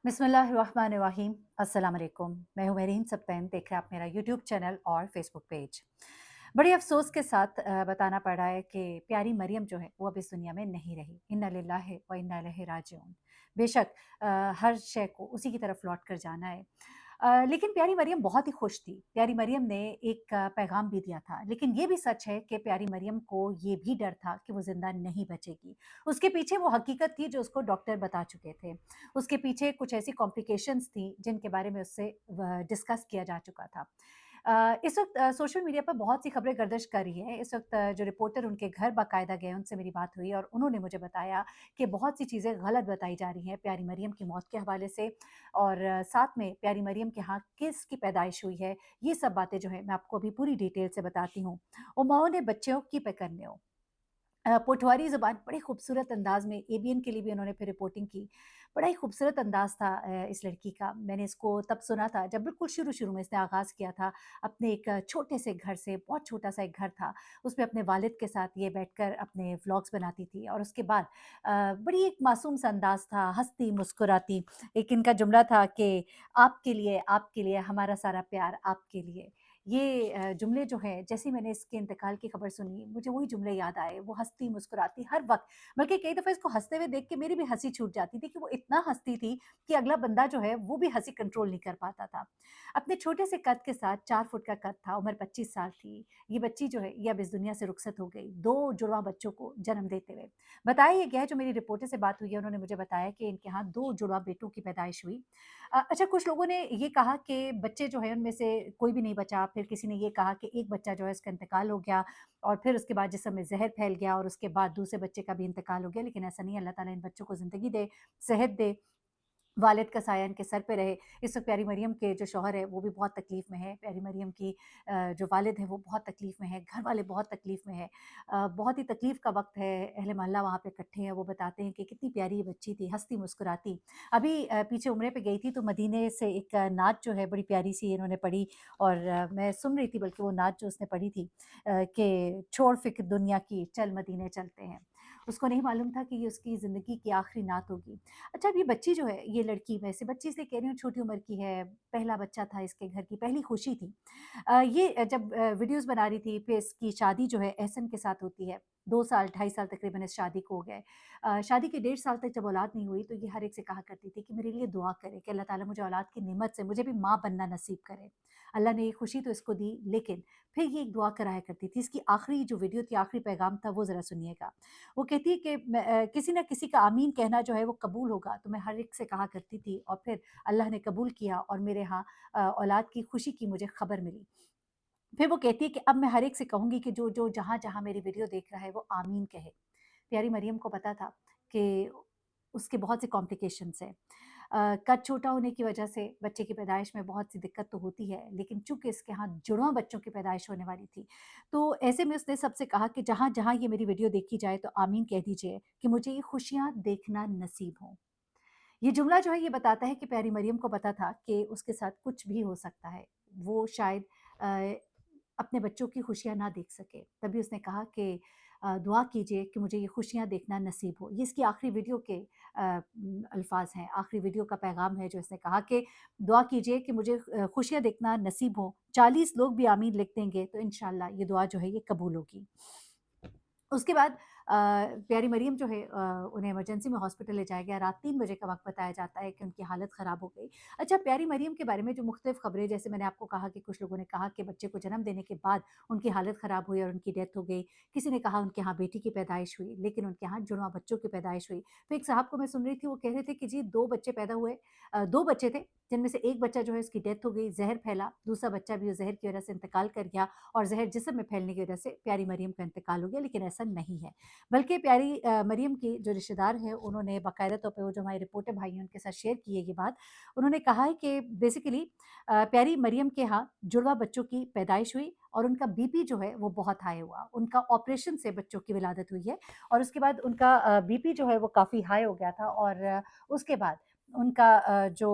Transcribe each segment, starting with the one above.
बिस्मिल्लाहिर्रहमानिर्रहीम। अस्सलाम वालेकुम। मैं हूँ मेरीन सप्तैन, देख रहे हैं आप मेरा यूट्यूब चैनल और फेसबुक पेज। बड़े अफ़सोस के साथ बताना पड़ रहा है कि प्यारी मरियम जो है वो अब इस दुनिया में नहीं रही। इन्ना लिल्लाहि व इन्ना इलैहि राजिऊन। बेशक हर शय को उसी की तरफ लौट कर जाना है। लेकिन प्यारी मरियम बहुत ही खुश थी। प्यारी मरियम ने एक पैगाम भी दिया था। लेकिन ये भी सच है कि प्यारी मरियम को ये भी डर था कि वो ज़िंदा नहीं बचेगी। उसके पीछे वो हकीकत थी जो उसको डॉक्टर बता चुके थे। उसके पीछे कुछ ऐसी कॉम्प्लिकेशंस थी जिनके बारे में उससे डिस्कस किया जा चुका था। इस वक्त सोशल मीडिया पर बहुत सी खबरें गर्दिश कर रही है। इस वक्त जो रिपोर्टर उनके घर बाकायदा गए, उनसे मेरी बात हुई और उन्होंने मुझे बताया कि बहुत सी चीज़ें गलत बताई जा रही हैं प्यारी मरियम की मौत के हवाले से, और साथ में प्यारी मरियम के यहाँ किसकी पैदाइश हुई है, ये सब बातें जो है मैं आपको अभी पूरी डिटेल से बताती हूँ। उमाओं ने बच्चों की पकड़ने हो, पोठवारी ज़ुबान बड़े खूबसूरत अंदाज़ में एबीएन के लिए भी उन्होंने फिर रिपोर्टिंग की। बड़ा ही खूबसूरत अंदाज़ था इस लड़की का। मैंने इसको तब सुना था जब बिल्कुल शुरू-शुरू में इसने आगाज़ किया था अपने एक छोटे से घर से। बहुत छोटा-सा एक घर था। उसमें अपने वालिद के साथ ये बैठकर अपने व्लॉग्स बनाती थी और उसके बाद बड़ी एक मासूम सा अंदाज़ था, हँसती, मुस्कुराती। एक इनका जुमला था कि आपके लिए हमारा सारा प्यार आपके लिए। ये जुमले जो हैं, जैसे ही मैंने इसके इंतकाल की खबर सुनी, मुझे वही जुमले याद आए। वो हँसती, मुस्कुराती हर वक़्त, बल्कि कई दफ़ा इसको हँसते हुए देख के मेरी भी हँसी छूट जाती थी कि वो इतना हँसती थी कि अगला बंदा जो है, वो भी हँसी कंट्रोल नहीं कर पाता था। अपने छोटे से कद के साथ 4 फुट का कद था, उम्र 25 साल थी। ये बच्ची जो है, ये अब इस दुनिया से रुखसत हो गई, 2 जुड़वाँ बच्चों को जन्म देते हुए। बताया ये गया है, जो मेरी रिपोर्टर से बात हुई है, उन्होंने मुझे बताया कि इनके यहाँ 2 जुड़वाँ बेटों की पैदाइश हुई। अच्छा, कुछ लोगों ने ये कहा कि बच्चे जो हैं उनमें से कोई भी नहीं बचा, फिर किसी ने ये कहा कि एक बच्चा जो है उसका इंतकाल हो गया और फिर उसके बाद जिस्म में ज़हर फैल गया और उसके बाद दूसरे बच्चे का भी इंतकाल हो गया। लेकिन ऐसा नहीं है, अल्लाह ताला इन बच्चों को ज़िंदगी दे, सेहत दे, वालिद का साया इनके सर पे रहे। इस वक़्त प्यारी मरियम के जो शौहर है वो भी बहुत तकलीफ़ में है। प्यारी मरियम की जो वालिद हैं वो बहुत तकलीफ़ में है, घर वाले बहुत तकलीफ़ में हैं। बहुत ही तकलीफ़ का वक़्त है, अहले मोहल्ला वहाँ पे इकट्ठे हैं, वो बताते हैं कि कितनी प्यारी ये बच्ची थी, हँसती-मुस्कुराती। अभी पीछे उम्रे पे गई थी तो मदीने से एक नात जो है बड़ी प्यारी-सी इन्होंने पढ़ी और मैं सुन रही थी, बल्कि वो नात जो उसने पढ़ी थी कि छोड़ फ़िक्र दुनिया की, चल मदीने चलते हैं। उसको नहीं मालूम था कि ये उसकी ज़िंदगी की आखिरी नात होगी। अच्छा, अब ये बच्ची जो है, ये लड़की, वैसे बच्ची इसलिए कह रही हूँ, छोटी उम्र की है, पहला बच्चा था इसके घर की पहली खुशी थी। ये जब वीडियोज़ बना रही थी, फिर इसकी शादी जो है एहसन के साथ होती है। 2 साल, ढाई साल तकरीबन इस शादी को हो गए। शादी के 1.5 साल तक जब औलाद नहीं हुई, तो ये हर एक से कहा करती थी कि मेरे लिए दुआ करें कि अल्लाह ताला मुझे औलाद की नेमत से मुझे भी माँ बनना नसीब करे। अल्लाह ने ये खुशी तो इसको दी, लेकिन फिर ये एक दुआ कराया करती थी। इसकी आखिरी जो वीडियो थी, आखिरी पैगाम था, वो ज़रा सुनिएगा। वो कहती है कि किसी न किसी का आमीन कहना जो है वो कबूल होगा, तो मैं हर एक से कहा करती थी और फिर अल्लाह ने कबूल किया और मेरे यहाँ औलाद की खुशी की मुझे खबर मिली। फिर वो कहती है कि अब मैं हर एक से कहूँगी कि जो जहाँ-जहाँ मेरी वीडियो देख रहा है वो आमीन कहे। प्यारी मरियम को पता था कि उसके बहुत से कॉम्प्लिकेशंस हैं। कद छोटा होने की वजह से बच्चे की पैदाइश में बहुत सी दिक्कत तो होती है, लेकिन चूँकि इसके यहाँ जुड़वाँ बच्चों की पैदाइश होने वाली थी, तो ऐसे में उसने सबसे कहा कि जहाँ-जहाँ ये मेरी वीडियो देखी जाए तो आमीन कह दीजिए कि मुझे ये खुशियाँ देखना नसीब हो। ये जुमला जो है ये बताता है कि प्यारी मरियम को पता था कि उसके साथ कुछ भी हो सकता है। वो शायद अ, अपने बच्चों की खुशियाँ ना देख सके। तभी उसने कहा कि दुआ कीजिए कि मुझे ये खुशियाँ देखना नसीब हो। ये इसकी आखिरी वीडियो के अल्फ़ाज़ हैं, आखिरी वीडियो का पैगाम है जो इसने कहा कि दुआ कीजिए कि मुझे खुशियाँ देखना नसीब हो। 40 लोग भी आमीन लिख देंगे तो इंशाअल्लाह ये दुआ जो है ये कबूल होगी। उसके बाद प्यारी मरियम जो है उन्हें इमरजेंसी में हॉस्पिटल ले जाया गया। रात 3 बजे का वक़्त बताया जाता है कि उनकी हालत ख़राब हो गई। अच्छा, प्यारी मरियम के बारे में जो मुख्तलिफ़ खबरें, जैसे मैंने आपको कहा कि कुछ लोगों ने कहा कि बच्चे को जन्म देने के बाद उनकी हालत ख़राब हुई और उनकी डेथ हो गई। किसी ने कहा उनके यहाँ बेटी की पैदाइश हुई, लेकिन उनके यहाँ जुड़वाँ बच्चों की पैदाइश हुई। फिर एक साहब को मैं सुन रही थी, वो कह रहे थे कि जी 2 बच्चे पैदा हुए, 2 बच्चे थे, जिनमें से एक बच्चा जो है उसकी डेथ हो गई, ज़हर फैला, दूसरा बच्चा भी उस ज़हर की वज़ह से इंतकाल कर गया और ज़हर जिस्म में फैलने की वज़ह से प्यारी मरियम का इंतकाल हो गया, लेकिन ऐसा नहीं है। बल्कि प्यारी मरियम की जो रिश्तेदार हैं, उन्होंने बाकायदा तौर पे, वो जो हमारे रिपोर्टर भाई हैं उनके साथ शेयर की है ये बात। उन्होंने कहा है कि बेसिकली प्यारी मरियम के यहाँ जुड़वा बच्चों की पैदाइश हुई और उनका बीपी जो है वो बहुत हाई हुआ। उनका ऑपरेशन से बच्चों की विलादत हुई है और उसके बाद उनका बीपी जो है वो काफ़ी हाई हो गया था और उसके बाद उनका जो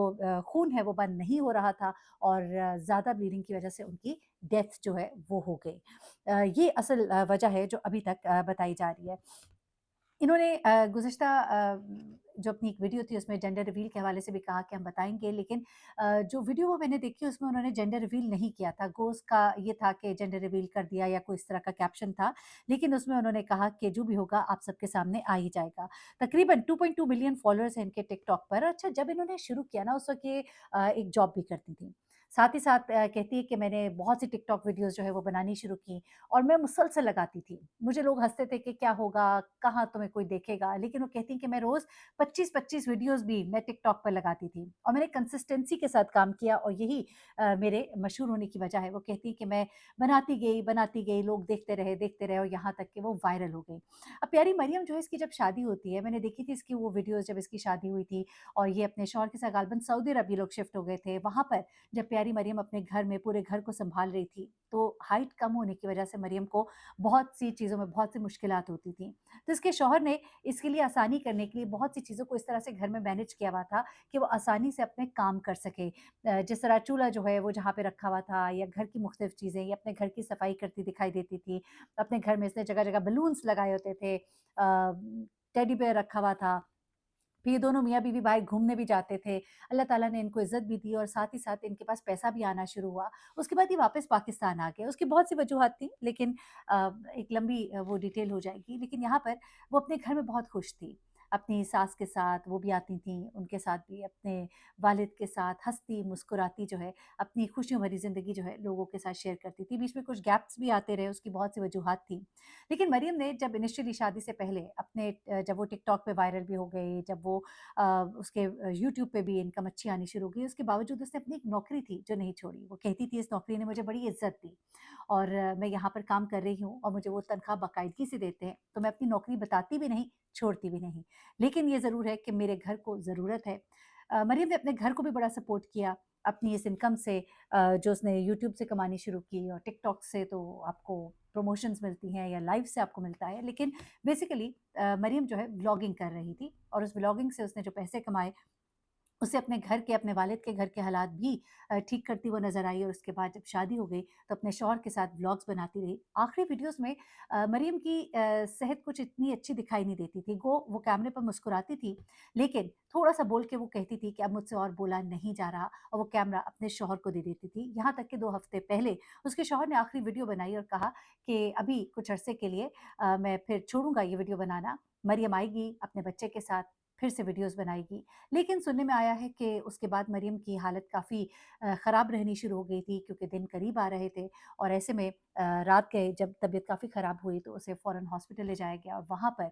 खून है वो बंद नहीं हो रहा था और ज़्यादा ब्लीडिंग की वज़ह से उनकी डेथ जो है वो हो गई। ये असल वजह है जो अभी तक बताई जा रही है। इन्होंने गुज़िश्ता जो अपनी एक वीडियो थी उसमें जेंडर रिवील के हवाले से भी कहा कि हम बताएँगे, लेकिन जो वीडियो वो मैंने देखी उसमें उन्होंने जेंडर रिवील नहीं किया था। गोश्त का ये था कि जेंडर रिवील कर दिया या कोई इस तरह का कैप्शन था, लेकिन उसमें उन्होंने कहा कि जो भी होगा आप सबके सामने आ ही जाएगा। तकरीबन 2.2 मिलियन फॉलोअर्स हैं इनके टिकटॉक पर। अच्छा, जब इन्होंने शुरू किया ना उस वक़्त ये एक जॉब भी करती थीं। साथ ही साथ कहती है कि मैंने बहुत सी टिकटॉक वीडियोज़ जो है वो बनानी शुरू की और मैं मुसलसल लगाती थी। मुझे लोग हँसते थे कि क्या होगा, कहाँ तुम्हें कोई देखेगा? लेकिन वो कहती हैं कि मैं रोज़ 25-25 वीडियोज़ भी मैं टिकटॉक पर लगाती थी और मैंने कंसिस्टेंसी के साथ काम किया और यही मेरे मशहूर होने की वजह है। वो कहती हैं कि मैं बनाती गई, लोग देखते रहे और यहाँ तक कि वो वायरल हो गई। अब प्यारी मरियम जो है इसकी जब शादी होती है, मैंने देखी थी इसकी वो वीडियोज़ जब इसकी शादी हुई थी और ये अपने शौहर के साथ गालिबन सऊदी अरब ये लोग शिफ्ट हो गए थे। वहाँ पर जब प्यारी मरियम अपने घर में पूरे घर को सँभाल रही थी, तो हाइट कम होने की वजह से मरियम को बहुत सी चीज़ों में बहुत सी मुश्किलात होती थीं। तो इसके शौहर ने इसके लिए आसानी करने के लिए बहुत सी चीज़ों को इस तरह से घर में मैनेज किया हुआ था कि वो आसानी से अपने काम कर सके। जिस तरह चूल्हा जो है वो जहाँ पे रखा हुआ था या घर की मुख्तलिफ चीज़ें, ये अपने घर की सफाई करती दिखाई देती थी। अपने घर में इसने जगह-जगह बलून्स लगाए होते थे। टेडी बियर रखा हुआ था। फिर ये दोनों मियाँ-बीवी बाहर घूमने भी जाते थे। अल्लाह ताला ने इनको इज़्ज़त भी दी और साथ ही साथ इनके पास पैसा भी आना शुरू हुआ। उसके बाद ये वापस पाकिस्तान आ गए। उसकी बहुत सी वजूहात थी, लेकिन एक लंबी वो डिटेल हो जाएगी। लेकिन यहाँ पर वो अपने घर में बहुत खुश थी। अपनी सास के साथ वो भी आती थीं, उनके साथ भी अपने वालिद के साथ हँसती, मुस्कुराती जो है, अपनी खुशियों भरी ज़िंदगी जो है लोगों के साथ शेयर करती थी। बीच में कुछ गैप्स भी आते रहे, उसकी बहुत सी वजूहात थी। लेकिन मरियम ने जब इनिशियली शादी से पहले अपने जब वो टिकटॉक पे वायरल भी हो गई, जब वो उसके यूट्यूब पे भी इनकम अच्छी आनी शुरू हो गई, उसके बावजूद उसने अपनी एक नौकरी थी जो नहीं छोड़ी। वो कहती थी इस नौकरी ने मुझे बड़ी इज़्ज़त दी और मैं यहाँ पर काम कर रही हूँ और मुझे वो तनख्वाह बाकायदगी से देते हैं, तो मैं अपनी नौकरी बताती भी नहीं, छोड़ती भी नहीं। लेकिन ये ज़रूर है कि मेरे घर को ज़रूरत है। मरियम ने अपने घर को भी बड़ा सपोर्ट किया अपनी इस इनकम से, जो उसने यूट्यूब से कमानी शुरू की और टिकटॉक से तो आपको प्रमोशंस मिलती हैं या लाइव से आपको मिलता है। लेकिन बेसिकली मरियम जो है व्लॉगिंग कर रही थी और उस व्लॉगिंग से उसने जो पैसे कमाए उसे अपने घर के, अपने वालिद के घर के हालात भी ठीक करती वो नज़र आई और उसके बाद जब शादी हो गई, तो अपने शौहर के साथ व्लॉग्स बनाती रही। आखिरी वीडियोज़ में मरियम की सेहत कुछ इतनी अच्छी दिखाई नहीं देती थी। वो कैमरे पर मुस्कुराती थी, लेकिन थोड़ा-सा बोल के वो कहती थी कि अब मुझसे और बोला नहीं जा रहा और वो कैमरा अपने शौहर को दे देती थी। यहाँ तक कि 2 हफ्ते पहले उसके शौहर ने आखिरी वीडियो बनाई और कहा कि अभी कुछ अरसे के लिए मैं फिर छोड़ूँगा ये वीडियो बनाना। मरियम आएगी अपने बच्चे के साथ, फिर से वीडियोज़ बनाएगी। लेकिन सुनने में आया है कि उसके बाद मरियम की हालत काफ़ी ख़राब रहनी शुरू हो गई थी क्योंकि दिन करीब आ रहे थे और ऐसे में रात के जब तबीयत काफ़ी ख़राब हुई तो उसे फ़ौरन हॉस्पिटल ले जाया गया और वहाँ पर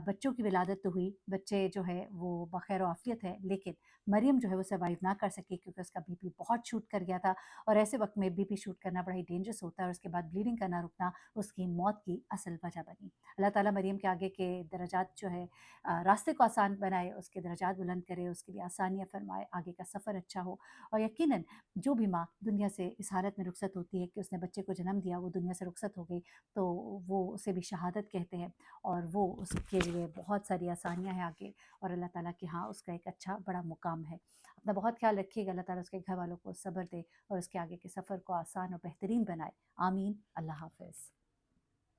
बच्चों की विलादत तो हुई, बच्चे जो है वो बख़ैर आफ़ियत है, लेकिन मरियम जो है वो सर्वाइव ना कर सकी क्योंकि उसका बीपी बहुत शूट कर गया था और ऐसे वक़्त में बीपी शूट करना बड़ा ही डेंजरस होता है और उसके बाद ब्लीडिंग का ना रुकना उसकी मौत की असल वजह बनी। अल्लाह ताला मरियम के आगे के दर्जात जो है रास्ते को आसान बनाए, उसके दर्जात बुलंद करे, उसके लिए आसानियाँ फ़रमाए, आगे का सफ़र अच्छा हो और यकीनन जो भी माँ दुनिया से इस हालत में रुखसत होती है कि उसने बच्चे को जन्म दिया, वो दुनिया से रुखसत हो गई, तो वो उसे भी शहादत कहते हैं और वो उसके लिए बहुत सारी आसानियाँ हैं आगे और अल्लाह ताला के यहाँ उसका एक अच्छा बड़ा मुकाम है। अपना बहुत ख़्याल रखिएगा, अल्लाह ताला उसके घर वालों को सब्र दे और उसके आगे के सफ़र को आसान और बेहतरीन बनाए। आमीन। अल्लाह हाफ़िज़।